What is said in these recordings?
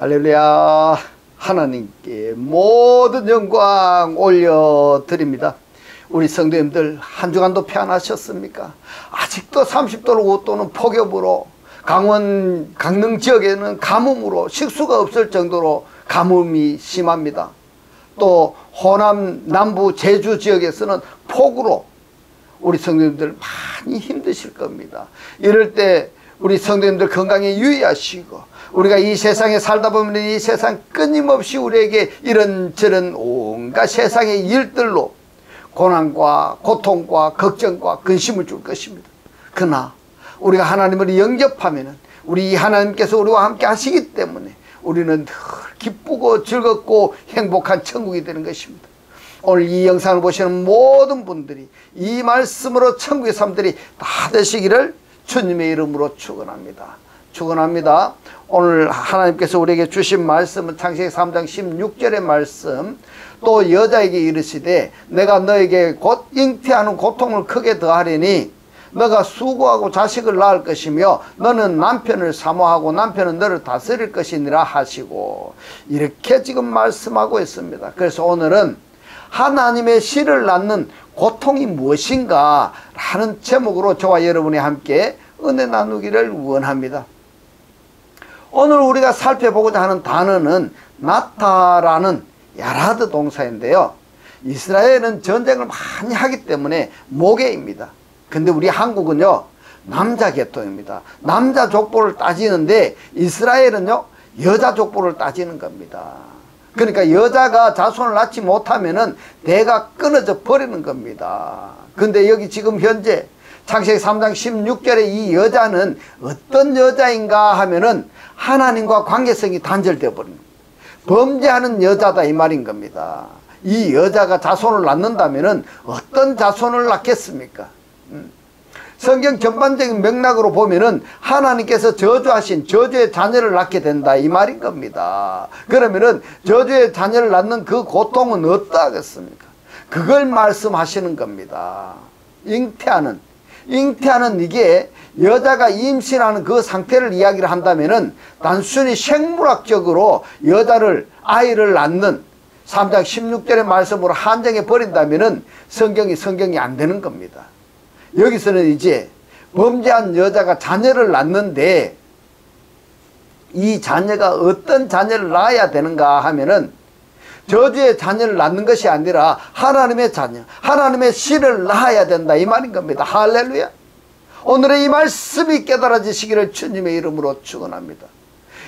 할렐루야. 하나님께 모든 영광 올려드립니다. 우리 성도님들 한 주간도 평안하셨습니까? 아직도 30도로 또는 폭염으로 강원 강릉 지역에는 가뭄으로 식수가 없을 정도로 가뭄이 심합니다. 또 호남 남부 제주 지역에서는 폭우로 우리 성도님들 많이 힘드실 겁니다. 이럴 때 우리 성도님들 건강에 유의하시고, 우리가 이 세상에 살다 보면 이 세상 끊임없이 우리에게 이런저런 온갖 세상의 일들로 고난과 고통과 걱정과 근심을 줄 것입니다. 그러나 우리가 하나님을 영접하면 우리 하나님께서 우리와 함께 하시기 때문에 우리는 늘 기쁘고 즐겁고 행복한 천국이 되는 것입니다. 오늘 이 영상을 보시는 모든 분들이 이 말씀으로 천국의 삶들이 다 되시기를 주님의 이름으로 축원합니다. 축원합니다. 오늘 하나님께서 우리에게 주신 말씀은 창세기 3장 16절의 말씀. 또 여자에게 이르시되 내가 너에게 곧 잉태하는 고통을 크게 더하리니 너가 수고하고 자식을 낳을 것이며 너는 남편을 사모하고 남편은 너를 다스릴 것이니라 하시고, 이렇게 지금 말씀하고 있습니다. 그래서 오늘은 하나님의 씨를 낳는 고통이 무엇인가 라는 제목으로 저와 여러분이 함께 은혜 나누기를 원합니다. 오늘 우리가 살펴보고자 하는 단어는 나타라는 야라드 동사인데요, 이스라엘은 전쟁을 많이 하기 때문에 모계입니다. 근데 우리 한국은요 남자 계통입니다. 남자 족보를 따지는데 이스라엘은요 여자 족보를 따지는 겁니다. 그러니까 여자가 자손을 낳지 못하면은 대가 끊어져 버리는 겁니다. 근데 여기 지금 현재 창세기 3장 16절에 이 여자는 어떤 여자인가 하면은 하나님과 관계성이 단절되어 버립니다. 범죄하는 여자다 이 말인 겁니다. 이 여자가 자손을 낳는다면은 어떤 자손을 낳겠습니까? 성경 전반적인 맥락으로 보면은 하나님께서 저주하신 저주의 자녀를 낳게 된다 이 말인 겁니다. 그러면은 저주의 자녀를 낳는 그 고통은 어떠하겠습니까? 그걸 말씀하시는 겁니다. 잉태하는 이게 여자가 임신하는 그 상태를 이야기를 한다면은 단순히 생물학적으로 여자를 아이를 낳는 3장 16절의 말씀으로 한정해 버린다면은 성경이 안 되는 겁니다. 여기서는 이제 범죄한 여자가 자녀를 낳는데 이 자녀가 어떤 자녀를 낳아야 되는가 하면은 저주의 자녀를 낳는 것이 아니라 하나님의 자녀, 하나님의 씨를 낳아야 된다 이 말인 겁니다. 할렐루야. 오늘의 이 말씀이 깨달아지시기를 주님의 이름으로 축원합니다.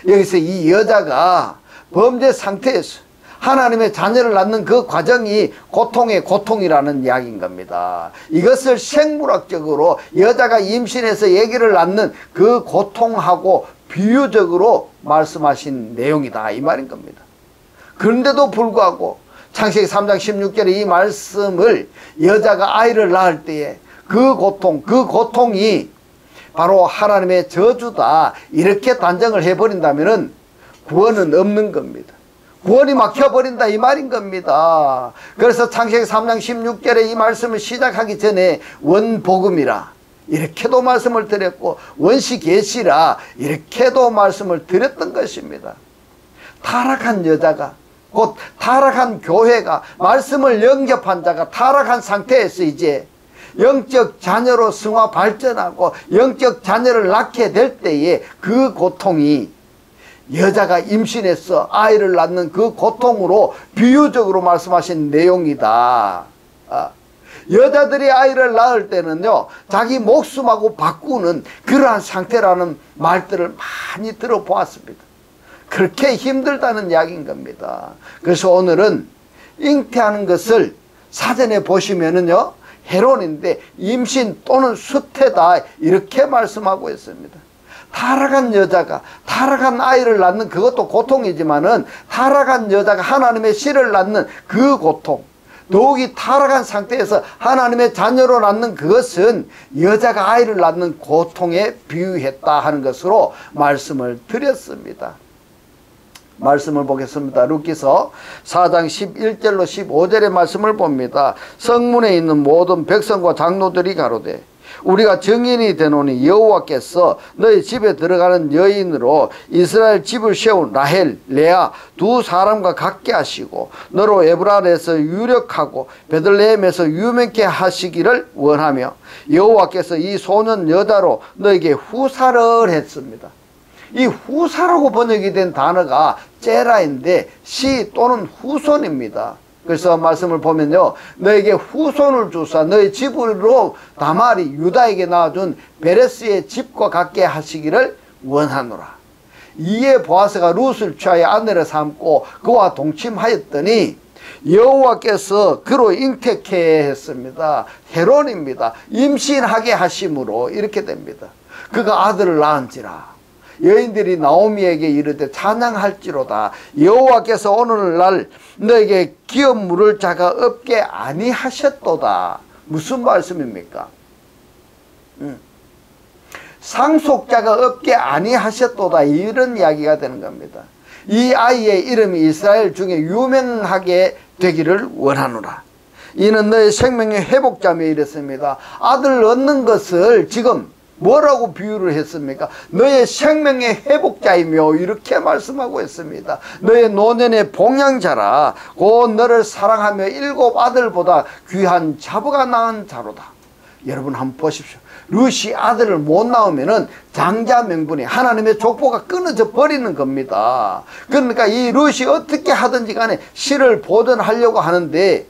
여기서 이 여자가 범죄 상태에서 하나님의 자녀를 낳는 그 과정이 고통의 고통이라는 이야기인 겁니다. 이것을 생물학적으로 여자가 임신해서 아기를 낳는 그 고통하고 비유적으로 말씀하신 내용이다 이 말인 겁니다. 그런데도 불구하고 창세기 3장 16절에 이 말씀을 여자가 아이를 낳을 때에 그 고통이 바로 하나님의 저주다 이렇게 단정을 해버린다면 구원은 없는 겁니다. 구원이 막혀버린다 이 말인 겁니다. 그래서 창세기 3장 16절에 이 말씀을 시작하기 전에 원복음이라 이렇게도 말씀을 드렸고 원시계시라 이렇게도 말씀을 드렸던 것입니다. 타락한 여자가 곧 타락한 교회가 말씀을 영접한 자가 타락한 상태에서 이제 영적 자녀로 승화 발전하고 영적 자녀를 낳게 될 때에 그 고통이 여자가 임신해서 아이를 낳는 그 고통으로 비유적으로 말씀하신 내용이다. 여자들이 아이를 낳을 때는요 자기 목숨하고 바꾸는 그러한 상태라는 말들을 많이 들어보았습니다. 그렇게 힘들다는 이야기인 겁니다. 그래서 오늘은 잉태하는 것을 사전에 보시면은요 해론인데 임신 또는 수태다 이렇게 말씀하고 있습니다. 타락한 여자가 타락한 아이를 낳는 그것도 고통이지만은 타락한 여자가 하나님의 씨를 낳는 그 고통, 더욱이 타락한 상태에서 하나님의 자녀로 낳는 그것은 여자가 아이를 낳는 고통에 비유했다 하는 것으로 말씀을 드렸습니다. 말씀을 보겠습니다. 룻기서 4장 11절로 15절의 말씀을 봅니다. 성문에 있는 모든 백성과 장로들이 가로되 우리가 증인이 되노니 여호와께서 너희 집에 들어가는 여인으로 이스라엘 집을 세운 라헬, 레아 두 사람과 같게 하시고 너로 에브랄에서 유력하고 베들레헴에서 유명케 하시기를 원하며 여호와께서 이 소년 여자로 너에게 후사를 했습니다. 이 후사라고 번역이 된 단어가 제라인데 시 또는 후손입니다. 그래서 말씀을 보면요, 너에게 후손을 주사 너의 집으로 다말이 유다에게 낳아준 베레스의 집과 같게 하시기를 원하노라. 이에 보아스가 룻을 취하여 아내를 삼고 그와 동침하였더니 여호와께서 그로 잉태케 했습니다. 헤론입니다. 임신하게 하심으로 이렇게 됩니다. 그가 아들을 낳은지라. 여인들이 나오미에게 이르되 찬양할지로다. 여호와께서 오늘날 너에게 기업 물을 자가 없게 아니하셨도다. 무슨 말씀입니까? 상속자가 없게 아니하셨도다. 이런 이야기가 되는 겁니다. 이 아이의 이름이 이스라엘 중에 유명하게 되기를 원하노라. 이는 너의 생명의 회복자며 이랬습니다. 아들을 얻는 것을 지금 뭐라고 비유를 했습니까? 너의 생명의 회복자이며 이렇게 말씀하고 있습니다. 너의 노년의 봉양자라. 곧 너를 사랑하며 7 아들보다 귀한 자부가 낳은 자로다. 여러분 한번 보십시오. 룻이 아들을 못 낳으면은 장자 명분이 하나님의 족보가 끊어져 버리는 겁니다. 그러니까 이 룻이 어떻게 하든지 간에 씨를 보존하려고 하는데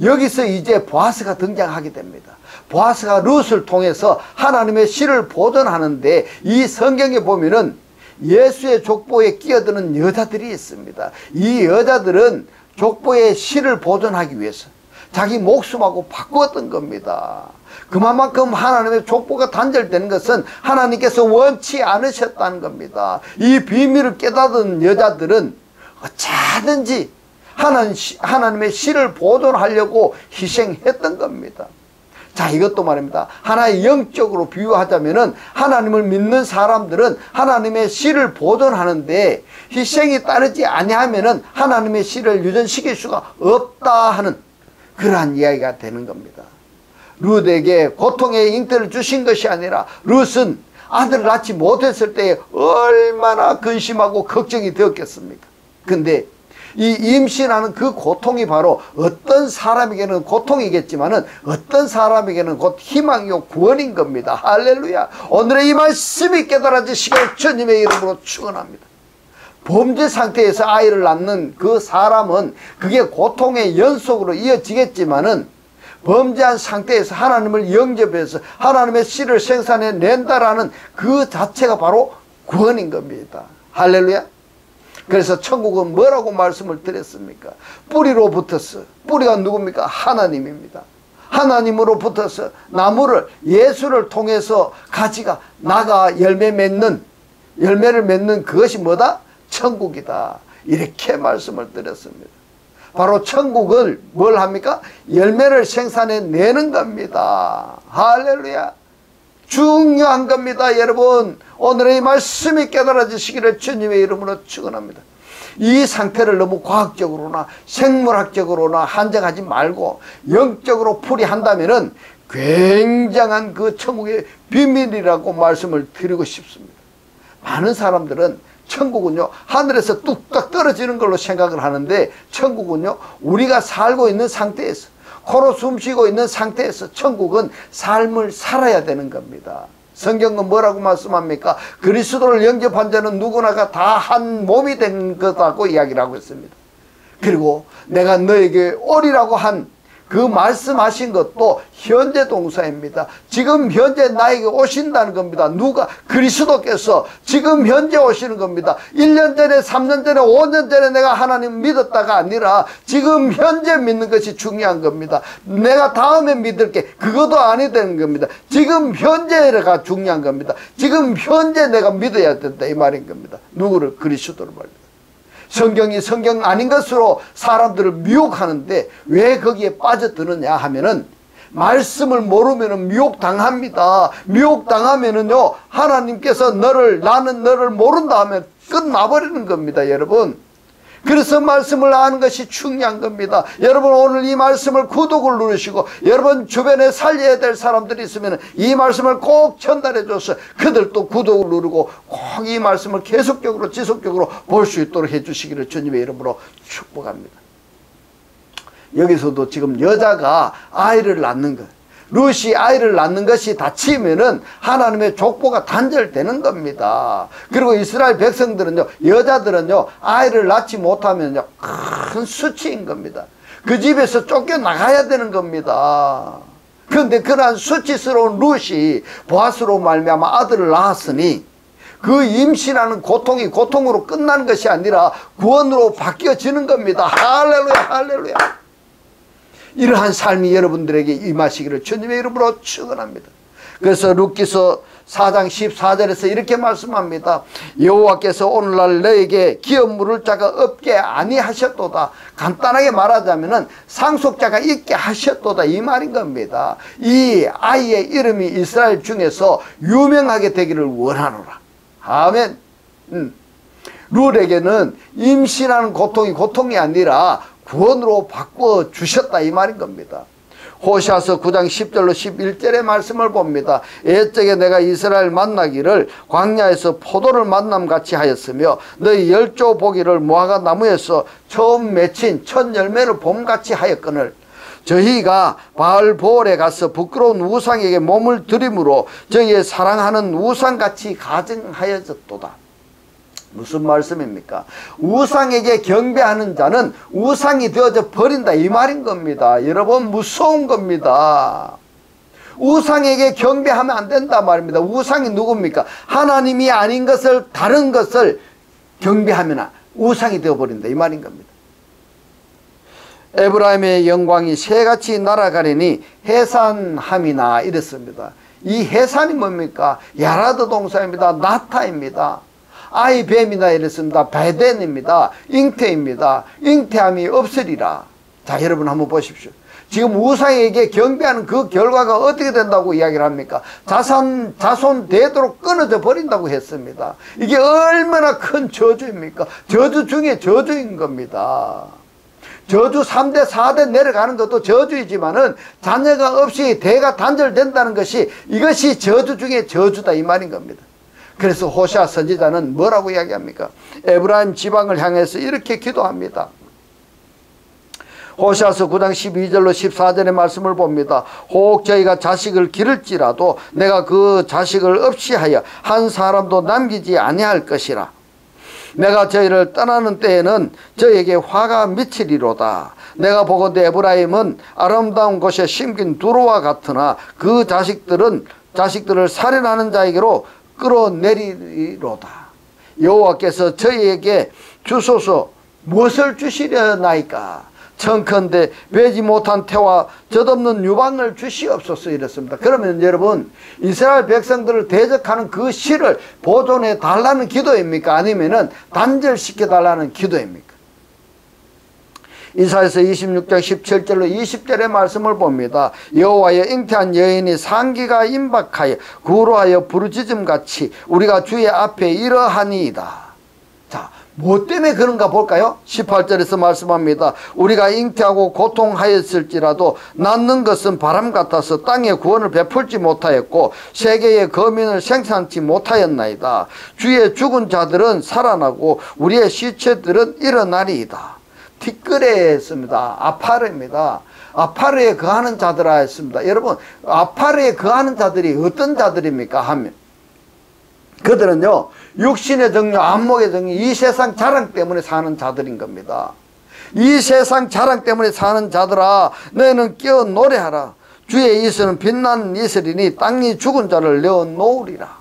여기서 이제 보아스가 등장하게 됩니다. 보아스가 룻을 통해서 하나님의 씨를 보존하는데 이 성경에 보면은 예수의 족보에 끼어드는 여자들이 있습니다. 이 여자들은 족보의 씨를 보존하기 위해서 자기 목숨하고 바꾸었던 겁니다. 그만큼 하나님의 족보가 단절되는 것은 하나님께서 원치 않으셨다는 겁니다. 이 비밀을 깨닫은 여자들은 어쩌든지 하나님의 씨를 보존하려고 희생했던 겁니다. 자, 이것도 말입니다. 하나의 영적으로 비유하자면은 하나님을 믿는 사람들은 하나님의 씨를 보존하는데 희생이 따르지 아니하면은 하나님의 씨를 유전시킬 수가 없다 하는 그러한 이야기가 되는 겁니다. 룻에게 고통의 잉태를 주신 것이 아니라 룻은 아들을 낳지 못했을 때에 얼마나 근심하고 걱정이 되었겠습니까? 근데 이 임신하는 그 고통이 바로 어떤 사람에게는 고통이겠지만은 어떤 사람에게는 곧 희망이요 구원인 겁니다. 할렐루야. 오늘의 이 말씀이 깨달아지시길 주님의 이름으로 축원합니다. 범죄 상태에서 아이를 낳는 그 사람은 그게 고통의 연속으로 이어지겠지만은 범죄한 상태에서 하나님을 영접해서 하나님의 씨를 생산해 낸다라는 그 자체가 바로 구원인 겁니다. 할렐루야. 그래서 천국은 뭐라고 말씀을 드렸습니까? 뿌리로 붙어서, 뿌리가 누굽니까? 하나님입니다. 하나님으로 붙어서 나무를, 예수를 통해서 가지가 나가 열매를 맺는 그것이 뭐다? 천국이다. 이렇게 말씀을 드렸습니다. 바로 천국을 뭘 합니까? 열매를 생산해 내는 겁니다. 할렐루야. 중요한 겁니다. 여러분, 오늘의 이 말씀이 깨달아지시기를 주님의 이름으로 축원합니다. 이 상태를 너무 과학적으로나 생물학적으로나 한정하지 말고 영적으로 풀이한다면은 굉장한 그 천국의 비밀이라고 말씀을 드리고 싶습니다. 많은 사람들은 천국은요 하늘에서 뚝딱 떨어지는 걸로 생각을 하는데 천국은요 우리가 살고 있는 상태에서 코로 숨쉬고 있는 상태에서 천국은 삶을 살아야 되는 겁니다. 성경은 뭐라고 말씀합니까? 그리스도를 영접한 자는 누구나가 다 한 몸이 된 거다고 이야기를 하고 있습니다. 그리고 내가 너에게 오리라고 한 그 말씀하신 것도 현재 동사입니다. 지금 현재 나에게 오신다는 겁니다. 누가? 그리스도께서 지금 현재 오시는 겁니다. 1년 전에 3년 전에 5년 전에 내가 하나님 믿었다가 아니라 지금 현재 믿는 것이 중요한 겁니다. 내가 다음에 믿을게 그것도 아니 되는 겁니다. 지금 현재가 중요한 겁니다. 지금 현재 내가 믿어야 된다 이 말인 겁니다. 누구를? 그리스도를 말입니다. 성경이 성경 아닌 것으로 사람들을 미혹하는데 왜 거기에 빠져드느냐 하면은 말씀을 모르면 미혹당합니다. 미혹당하면은요 하나님께서 나는 너를 모른다 하면 끝나버리는 겁니다. 여러분, 그래서 말씀을 아는 것이 중요한 겁니다. 여러분 오늘 이 말씀을 구독을 누르시고 여러분 주변에 살려야 될 사람들이 있으면 이 말씀을 꼭 전달해 줘서 그들도 구독을 누르고 꼭 이 말씀을 계속적으로 지속적으로 볼 수 있도록 해 주시기를 주님의 이름으로 축복합니다. 여기서도 지금 여자가 아이를 낳는 것, 룻이 아이를 낳는 것이 다치면은 하나님의 족보가 단절되는 겁니다. 그리고 이스라엘 백성들은요, 여자들은요, 아이를 낳지 못하면요, 큰 수치인 겁니다. 그 집에서 쫓겨나가야 되는 겁니다. 그런데 그러한 수치스러운 룻이 보아스로 말미암아 아들을 낳았으니 그 임신하는 고통이 고통으로 끝나는 것이 아니라 구원으로 바뀌어지는 겁니다. 할렐루야, 할렐루야. 이러한 삶이 여러분들에게 임하시기를 주님의 이름으로 축원합니다. 그래서 룻기서 4장 14절에서 이렇게 말씀합니다. 여호와께서 오늘날 너에게 기업 물을 자가 없게 아니하셨도다. 간단하게 말하자면은 상속자가 있게 하셨도다 이 말인 겁니다. 이 아이의 이름이 이스라엘 중에서 유명하게 되기를 원하노라. 아멘. 룻에게는 임신하는 고통이 고통이 아니라 구원으로 바꿔 주셨다 이 말인 겁니다. 호시아서 9장 10절로 11절의 말씀을 봅니다. 옛적에 내가 이스라엘 만나기를 광야에서 포도를 만남같이 하였으며 너희 열조 보기를 무화과 나무에서 처음 맺힌 첫 열매를 봄같이 하였거늘 저희가 바알보올에 가서 부끄러운 우상에게 몸을 들임으로 저희의 사랑하는 우상같이 가증하여졌도다. 무슨 말씀입니까? 우상에게 경배하는 자는 우상이 되어져 버린다 이 말인 겁니다. 여러분 무서운 겁니다. 우상에게 경배하면 안 된다 말입니다. 우상이 누굽니까? 하나님이 아닌 것을 다른 것을 경배하면 우상이 되어버린다 이 말인 겁니다. 에브라임의 영광이 새같이 날아가리니 해산함이나 이랬습니다. 이 해산이 뭡니까? 야라드 동사입니다. 나타입니다. 아이뱀이나 이랬습니다. 베덴입니다. 잉태입니다. 잉태함이 없으리라. 자, 여러분 한번 보십시오. 지금 우상에게 경배하는 그 결과가 어떻게 된다고 이야기를 합니까? 자손 되도록 끊어져 버린다고 했습니다. 이게 얼마나 큰 저주입니까? 저주 중에 저주인 겁니다. 저주 3대 4대 내려가는 것도 저주이지만은 자녀가 없이 대가 단절된다는 것이 이것이 저주 중에 저주다 이 말인 겁니다. 그래서 호시아 선지자는 뭐라고 이야기합니까? 에브라임 지방을 향해서 이렇게 기도합니다. 호시아서 9장 12절로 14절의 말씀을 봅니다. 혹 저희가 자식을 기를지라도 내가 그 자식을 없이 하여 한 사람도 남기지 아니할 것이라. 내가 저희를 떠나는 때에는 저에게 화가 미치리로다. 내가 보건대 에브라임은 아름다운 곳에 심긴 두루와 같으나 그 자식들을 살인하는 자에게로 끌어내리로다. 여호와께서 저희에게 주소서 무엇을 주시려나이까? 청컨대 베지 못한 태와 젖없는 유방을 주시옵소서 이랬습니다. 그러면 여러분 이스라엘 백성들을 대적하는 그 씨를 보존해 달라는 기도입니까? 아니면은 단절시켜 달라는 기도입니까? 이사야서 26장 17절로 20절의 말씀을 봅니다. 여호와여 잉태한 여인이 상기가 임박하여 구로하여 부르짖음같이 우리가 주의 앞에 이러하니이다. 자, 뭐 때문에 그런가 볼까요? 18절에서 말씀합니다. 우리가 잉태하고 고통하였을지라도 낳는 것은 바람 같아서 땅에 구원을 베풀지 못하였고 세계의 거민을 생산치 못하였나이다. 주의 죽은 자들은 살아나고 우리의 시체들은 일어나리이다. 티끌에 했습니다. 아파르입니다. 아파르에 거하는 자들아 했습니다. 여러분 아파르에 거하는 자들이 어떤 자들입니까? 하면 그들은요 육신의 정욕, 안목의 정욕, 이 세상 자랑 때문에 사는 자들인 겁니다. 이 세상 자랑 때문에 사는 자들아 너희는 깨어 노래하라. 주의 이슬은 빛나는 이슬이니 땅이 죽은 자를 내어 놓으리라.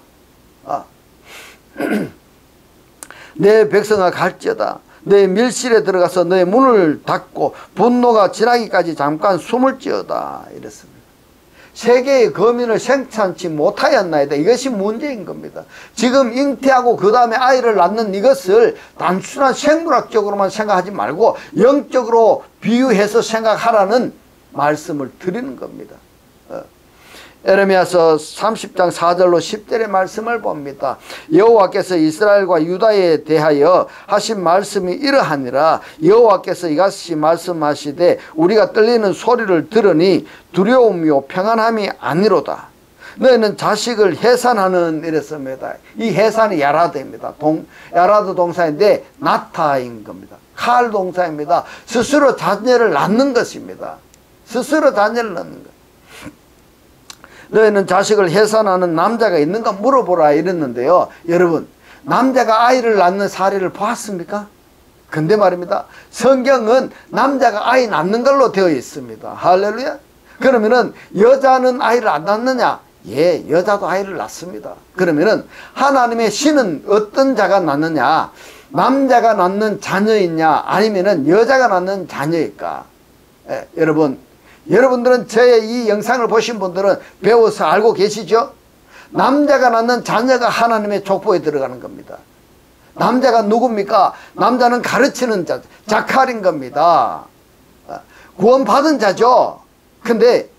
내 백성아 갈지어다. 내 밀실에 들어가서 너의 문을 닫고 분노가 지나기까지 잠깐 숨을 지어다 이랬습니다. 세계의 거민을 생산치 못하였나이다. 이것이 문제인 겁니다. 지금 잉태하고 그 다음에 아이를 낳는 이것을 단순한 생물학적으로만 생각하지 말고 영적으로 비유해서 생각하라는 말씀을 드리는 겁니다. 에레미야서 30장 4절로 10절의 말씀을 봅니다. 여호와께서 이스라엘과 유다에 대하여 하신 말씀이 이러하니라. 여호와께서 이같이 말씀하시되 우리가 떨리는 소리를 들으니 두려움이요 평안함이 아니로다. 너희는 자식을 해산하는 이랬습니다. 이 해산이 야라드입니다. 야라드 동사인데 나타인 겁니다. 칼 동사입니다. 스스로 자녀를 낳는 것입니다. 스스로 자녀를 낳는 것. 너희는 자식을 해산하는 남자가 있는가 물어보라 이랬는데요. 여러분, 남자가 아이를 낳는 사례를 보았습니까? 근데 말입니다. 성경은 남자가 아이 낳는 걸로 되어 있습니다. 할렐루야. 그러면은 여자는 아이를 안 낳느냐? 예, 여자도 아이를 낳습니다. 그러면은 하나님의 신은 어떤 자가 낳느냐? 남자가 낳는 자녀이냐 아니면은 여자가 낳는 자녀일까? 예, 여러분들은 저의 이 영상을 보신 분들은 배워서 알고 계시죠? 남자가 낳는 자녀가 하나님의 족보에 들어가는 겁니다. 남자가 누굽니까? 남자는 가르치는 자, 자칼인 겁니다. 구원받은 자죠. 근데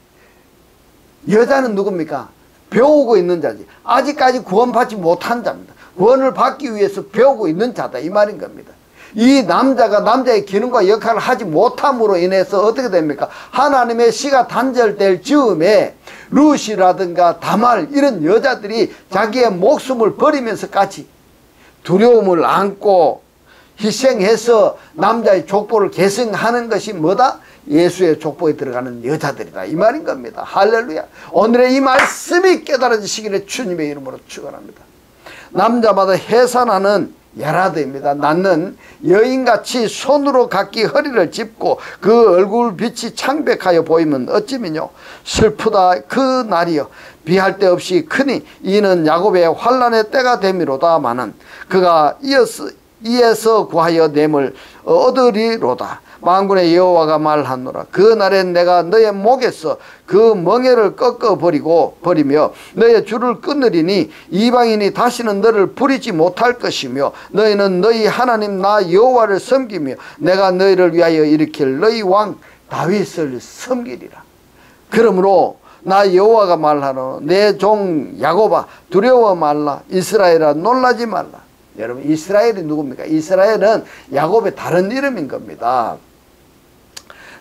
여자는 누굽니까? 배우고 있는 자지. 아직까지 구원받지 못한 자입니다. 구원을 받기 위해서 배우고 있는 자다 이 말인 겁니다. 이 남자가 남자의 기능과 역할을 하지 못함으로 인해서 어떻게 됩니까? 하나님의 씨가 단절될 즈음에 룻이라든가 다말 이런 여자들이 자기의 목숨을 버리면서까지 두려움을 안고 희생해서 남자의 족보를 계승하는 것이 뭐다? 예수의 족보에 들어가는 여자들이다 이 말인 겁니다. 할렐루야. 오늘의 이 말씀이 깨달아지시기를 주님의 이름으로 축원합니다. 남자마다 해산하는 야라드입니다. 낳는 여인같이 손으로 각기 허리를 짚고 그 얼굴 빛이 창백하여 보이면 어찌면요 슬프다 그 날이여 비할 데 없이 크니 이는 야곱의 환난의 때가 됨이로다마는 그가 이에서 구하여 냄을 얻으리로다. 만군의 여호와가 말하노라. 그 날엔 내가 너의 목에서 그 멍에를 버리며 너의 줄을 끊으리니 이방인이 다시는 너를 부리지 못할 것이며 너희는 너희 하나님 나 여호와를 섬기며 내가 너희를 위하여 일으킬 너희 왕 다윗을 섬기리라. 그러므로 나 여호와가 말하노 내 종 야곱아 두려워 말라. 이스라엘아 놀라지 말라. 여러분, 이스라엘이 누굽니까? 이스라엘은 야곱의 다른 이름인 겁니다.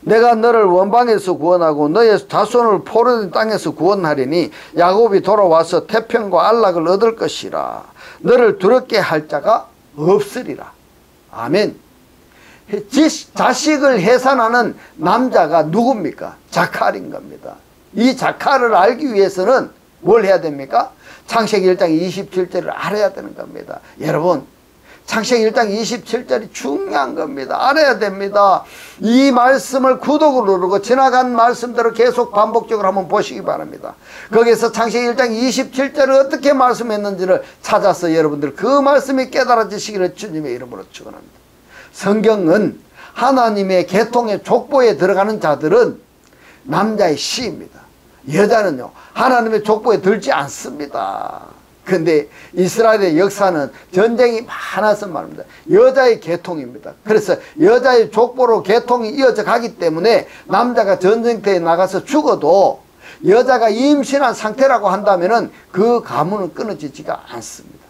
내가 너를 원방에서 구원하고 너의 자손을 포로된 땅에서 구원하리니 야곱이 돌아와서 태평과 안락을 얻을 것이라. 너를 두렵게 할 자가 없으리라. 아멘. 자식을 해산하는 남자가 누굽니까? 자칼인 겁니다. 이 자칼을 알기 위해서는 뭘 해야 됩니까? 창세기 1장 27절을 알아야 되는 겁니다. 여러분, 창세기 1장 27절이 중요한 겁니다. 알아야 됩니다. 이 말씀을 구독을 누르고 지나간 말씀대로 계속 반복적으로 한번 보시기 바랍니다. 거기서 창세기 1장 27절을 어떻게 말씀했는지를 찾아서 여러분들 그 말씀이 깨달아지시기를 주님의 이름으로 축원합니다. 성경은 하나님의 계통의 족보에 들어가는 자들은 남자의 씨입니다. 여자는요 하나님의 족보에 들지 않습니다. 근데 이스라엘의 역사는 전쟁이 많아서 말입니다. 여자의 계통입니다. 그래서 여자의 족보로 계통이 이어져 가기 때문에 남자가 전쟁터에 나가서 죽어도 여자가 임신한 상태라고 한다면 그 가문은 끊어지지가 않습니다.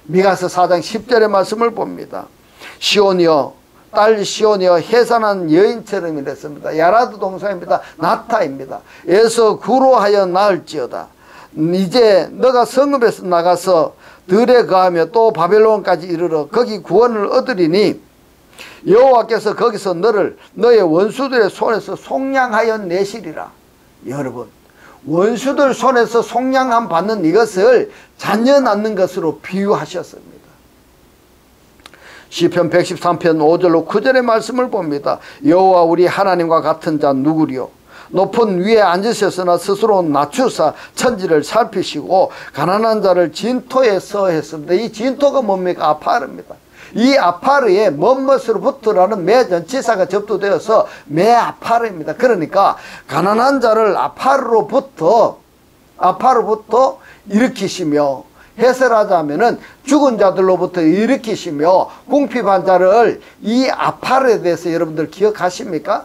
미가서 4장 10절의 말씀을 봅니다. 시온이여 딸 시온이여 해산한 여인처럼 이랬습니다. 야라드 동사입니다. 나타입니다. 에서 구로하여 낳을지어다. 이제 너가 성읍에서 나가서 들에 거하며 또 바벨론까지 이르러 거기 구원을 얻으리니 여호와께서 거기서 너의 원수들의 손에서 속량하여 내시리라. 여러분, 원수들 손에서 속량함 받는 이것을 자녀 낳는 것으로 비유하셨습니다. 시편 113편 5절로 9절의 말씀을 봅니다. 여호와 우리 하나님과 같은 자 누구리요? 높은 위에 앉으셨으나 스스로 낮추사 천지를 살피시고 가난한 자를 진토에 서했습니다. 이 진토가 뭡니까? 아파르입니다. 이 아파르에 멋멋으로부터라는 매 전치사가 접두되어서 매 아파르입니다. 그러니까 가난한 자를 아파르로부터 일으키시며 해설하자면은 죽은 자들로부터 일으키시며 궁핍한 자를 이 아파르에 대해서 여러분들 기억하십니까?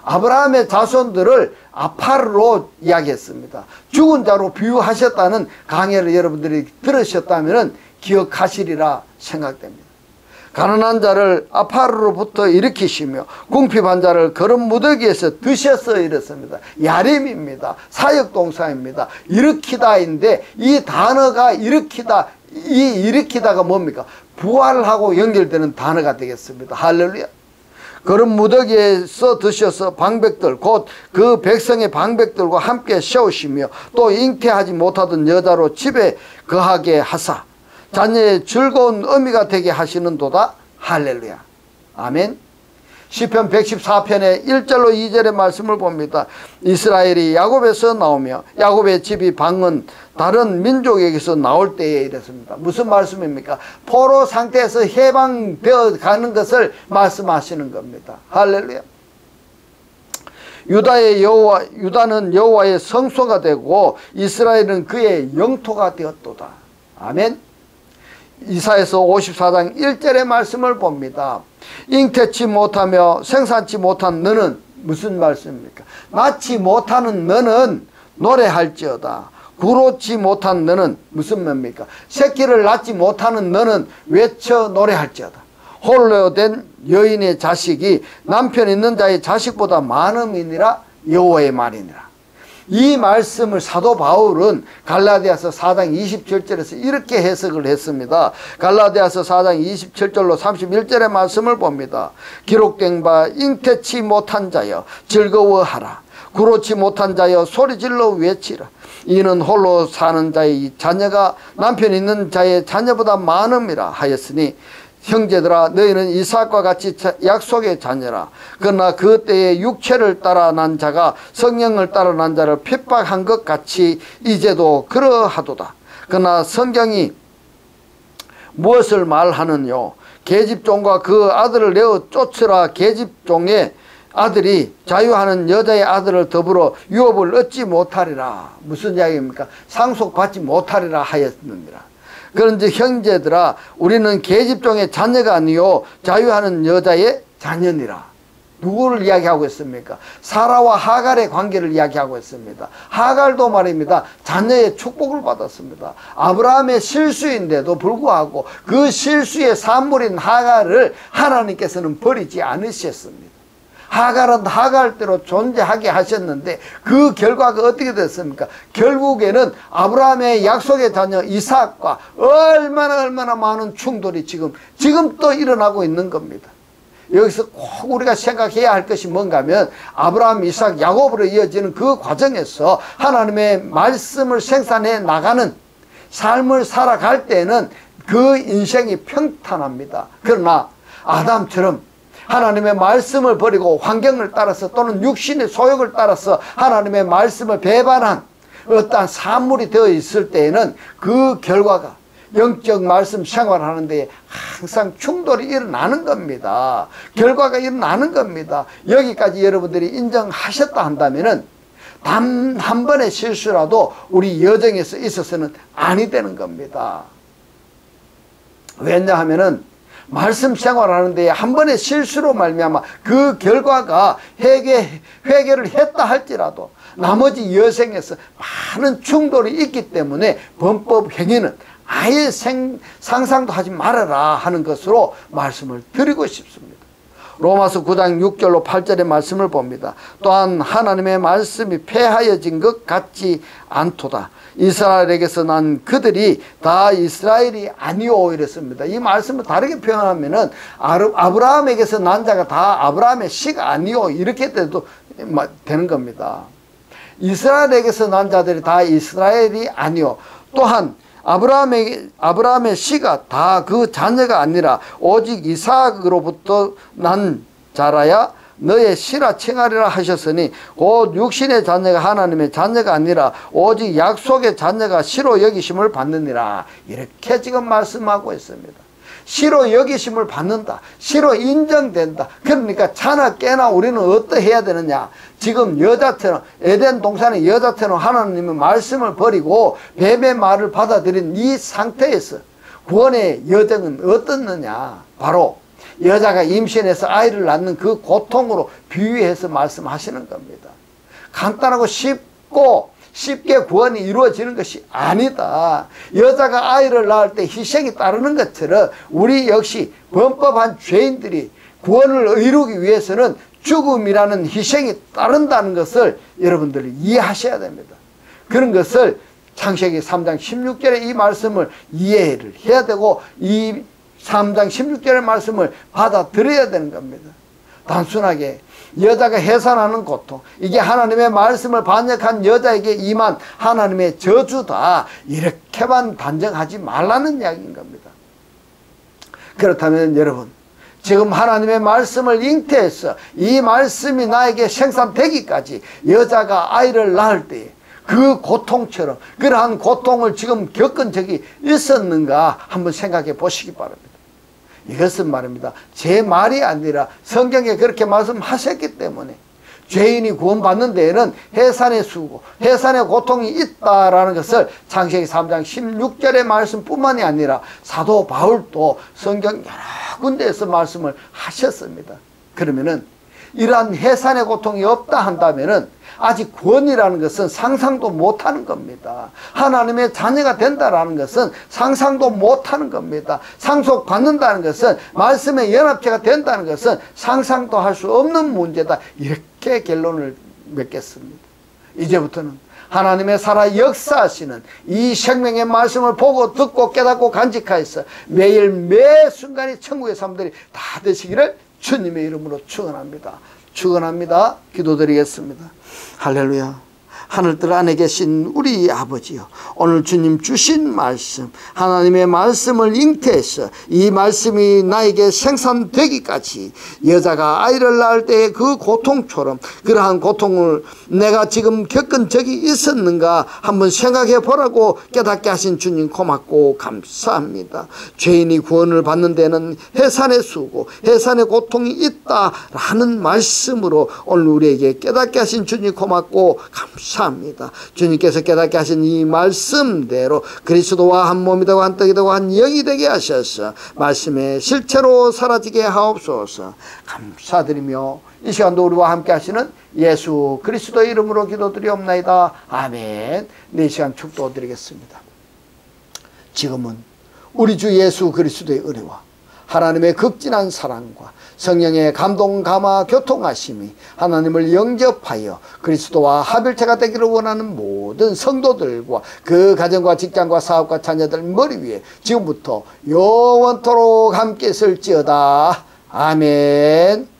아브라함의 자손들을 아파르로 이야기했습니다. 죽은 자로 비유하셨다는 강해를 여러분들이 들으셨다면 기억하시리라 생각됩니다. 가난한 자를 아파르로부터 일으키시며 궁핍한 자를 거름 무더기에서 드셔서 이렇습니다. 야림입니다. 사역동사입니다. 일으키다인데 이 단어가 일으키다, 이 일으키다가 뭡니까? 부활하고 연결되는 단어가 되겠습니다. 할렐루야. 거름 무더기에서 드셔서 방백들 곧 그 백성의 방백들과 함께 세우시며 또 잉태하지 못하던 여자로 집에 거하게 하사 자녀의 즐거운 어미가 되게 하시는도다. 할렐루야. 아멘. 시편 114편의 1절로 2절의 말씀을 봅니다. 이스라엘이 야곱에서 나오며 야곱의 집이 방은 다른 민족에게서 나올 때에 이랬습니다. 무슨 말씀입니까? 포로 상태에서 해방되어 가는 것을 말씀하시는 겁니다. 할렐루야. 유다는 여호와의 성소가 되고 이스라엘은 그의 영토가 되었도다. 아멘. 이사야서 54장 1절의 말씀을 봅니다. 잉태치 못하며 생산치 못한 너는 무슨 말씀입니까? 낳지 못하는 너는 노래할지어다. 구로치 못한 너는 무슨 말입니까? 새끼를 낳지 못하는 너는 외쳐 노래할지어다. 홀로 된 여인의 자식이 남편 있는 자의 자식보다 많음이니라. 여호와의 말이니라. 이 말씀을 사도 바울은 갈라디아서 4장 27절에서 이렇게 해석을 했습니다. 갈라디아서 4장 27절로 31절의 말씀을 봅니다. 기록된 바 잉태치 못한 자여 즐거워하라. 구로치 못한 자여 소리질러 외치라. 이는 홀로 사는 자의 자녀가 남편 있는 자의 자녀보다 많음이라 하였으니 형제들아 너희는 이삭과 같이 약속의 자녀라. 그러나 그 때에 육체를 따라 난 자가 성령을 따라 난 자를 핍박한 것 같이 이제도 그러하도다. 그러나 성경이 무엇을 말하느뇨? 계집종과 그 아들을 내어 쫓으라. 계집종의 아들이 자유하는 여자의 아들을 더불어 유업을 얻지 못하리라. 무슨 이야기입니까? 상속받지 못하리라 하였느니라. 그런즉 형제들아 우리는 계집종의 자녀가 아니요 자유하는 여자의 자녀니라. 누구를 이야기하고 있습니까? 사라와 하갈의 관계를 이야기하고 있습니다. 하갈도 말입니다. 자녀의 축복을 받았습니다. 아브라함의 실수인데도 불구하고 그 실수의 산물인 하갈을 하나님께서는 버리지 않으셨습니다. 하갈은 하갈대로 존재하게 하셨는데 그 결과가 어떻게 됐습니까? 결국에는 아브라함의 약속의 자녀 이삭과 얼마나 많은 충돌이 지금 또 일어나고 있는 겁니다. 여기서 꼭 우리가 생각해야 할 것이 뭔가 하면 아브라함, 이삭, 야곱으로 이어지는 그 과정에서 하나님의 말씀을 생산해 나가는 삶을 살아갈 때는 그 인생이 평탄합니다. 그러나 아담처럼 하나님의 말씀을 버리고 환경을 따라서 또는 육신의 소욕을 따라서 하나님의 말씀을 배반한 어떠한 산물이 되어 있을 때에는 그 결과가 영적 말씀 생활하는 데에 항상 충돌이 일어나는 겁니다. 결과가 일어나는 겁니다. 여기까지 여러분들이 인정하셨다 한다면은 단 한 번의 실수라도 우리 여정에서 있어서는 아니 되는 겁니다. 왜냐하면은 말씀 생활하는 데에 한 번의 실수로 말미암아 그 결과가 회개를 했다 할지라도 나머지 여생에서 많은 충돌이 있기 때문에 범법 행위는 아예 상상도 하지 말아라 하는 것으로 말씀을 드리고 싶습니다. 로마서 9장 6절로 8절의 말씀을 봅니다. 또한 하나님의 말씀이 폐하여진 것 같지 않도다. 이스라엘에게서 난 그들이 다 이스라엘이 아니오 이랬습니다. 이 말씀을 다르게 표현하면은 아브라함에게서 난 자가 다 아브라함의 씨가 아니오 이렇게 돼도 되는 겁니다. 이스라엘에게서 난 자들이 다 이스라엘이 아니오. 또한 아브라함의 씨가 다 그 자녀가 아니라 오직 이삭으로부터 난 자라야 너의 씨라 칭하리라 하셨으니 곧 육신의 자녀가 하나님의 자녀가 아니라 오직 약속의 자녀가 씨로 여기심을 받느니라. 이렇게 지금 말씀하고 있습니다. 씨로 여기심을 받는다. 씨로 인정된다. 그러니까 자나 깨나 우리는 어떠해야 되느냐. 지금 여자처럼 에덴 동산의 여자처럼 하나님의 말씀을 버리고 뱀의 말을 받아들인 이 상태에서 구원의 여정은 어떻느냐. 바로 여자가 임신해서 아이를 낳는 그 고통으로 비유해서 말씀하시는 겁니다. 간단하고 쉽게 구원이 이루어지는 것이 아니다. 여자가 아이를 낳을 때 희생이 따르는 것처럼 우리 역시 범법한 죄인들이 구원을 이루기 위해서는 죽음이라는 희생이 따른다는 것을 여러분들이 이해하셔야 됩니다. 그런 것을 창세기 3장 16절의 이 말씀을 이해를 해야 되고 이 3장 16절의 말씀을 받아들여야 되는 겁니다. 단순하게 여자가 해산하는 고통, 이게 하나님의 말씀을 반역한 여자에게 임한 하나님의 저주다, 이렇게만 단정하지 말라는 이야기인 겁니다. 그렇다면 여러분, 지금 하나님의 말씀을 잉태해서 이 말씀이 나에게 생산되기까지 여자가 아이를 낳을 때에 그 고통처럼 그러한 고통을 지금 겪은 적이 있었는가 한번 생각해 보시기 바랍니다. 이것은 말입니다, 제 말이 아니라 성경에 그렇게 말씀하셨기 때문에 죄인이 구원받는 데에는 해산의 수고, 해산의 고통이 있다라는 것을 창세기 3장 16절의 말씀뿐만이 아니라 사도 바울도 성경 여러 군데에서 말씀을 하셨습니다. 그러면은 이러한 해산의 고통이 없다 한다면은 아직 구원이라는 것은 상상도 못하는 겁니다. 하나님의 자녀가 된다라는 것은 상상도 못하는 겁니다. 상속받는다는 것은 말씀의 연합체가 된다는 것은 상상도 할 수 없는 문제다, 이렇게 결론을 맺겠습니다. 이제부터는 하나님의 살아 역사하시는 이 생명의 말씀을 보고 듣고 깨닫고 간직하여서 매일 매 순간이 천국의 삶들이 다 되시기를 주님의 이름으로 축원합니다. 축원합니다. 기도드리겠습니다. 할렐루야. 하늘들 안에 계신 우리 아버지요, 오늘 주님 주신 말씀, 하나님의 말씀을 잉태해서 이 말씀이 나에게 생산되기까지 여자가 아이를 낳을 때의 그 고통처럼 그러한 고통을 내가 지금 겪은 적이 있었는가 한번 생각해 보라고 깨닫게 하신 주님 고맙고 감사합니다. 죄인이 구원을 받는 데는 해산의 수고, 해산의 고통이 있다라는 말씀으로 오늘 우리에게 깨닫게 하신 주님 고맙고 감사합니다. 주님께서 깨닫게 하신 이 말씀대로 그리스도와 한 몸이 되고 한 떡이 되고 한 영이 되게 하셔서 말씀의 실체로 사라지게 하옵소서. 감사드리며 이 시간도 우리와 함께 하시는 예수 그리스도의 이름으로 기도드리옵나이다. 아멘. 네 시간 축도드리겠습니다. 지금은 우리 주 예수 그리스도의 은혜와 하나님의 극진한 사랑과 성령의 감동, 감화, 교통하심이 하나님을 영접하여 그리스도와 합일체가 되기를 원하는 모든 성도들과 그 가정과 직장과 사업과 자녀들 머리 위에 지금부터 영원토록 함께 있을지어다. 아멘.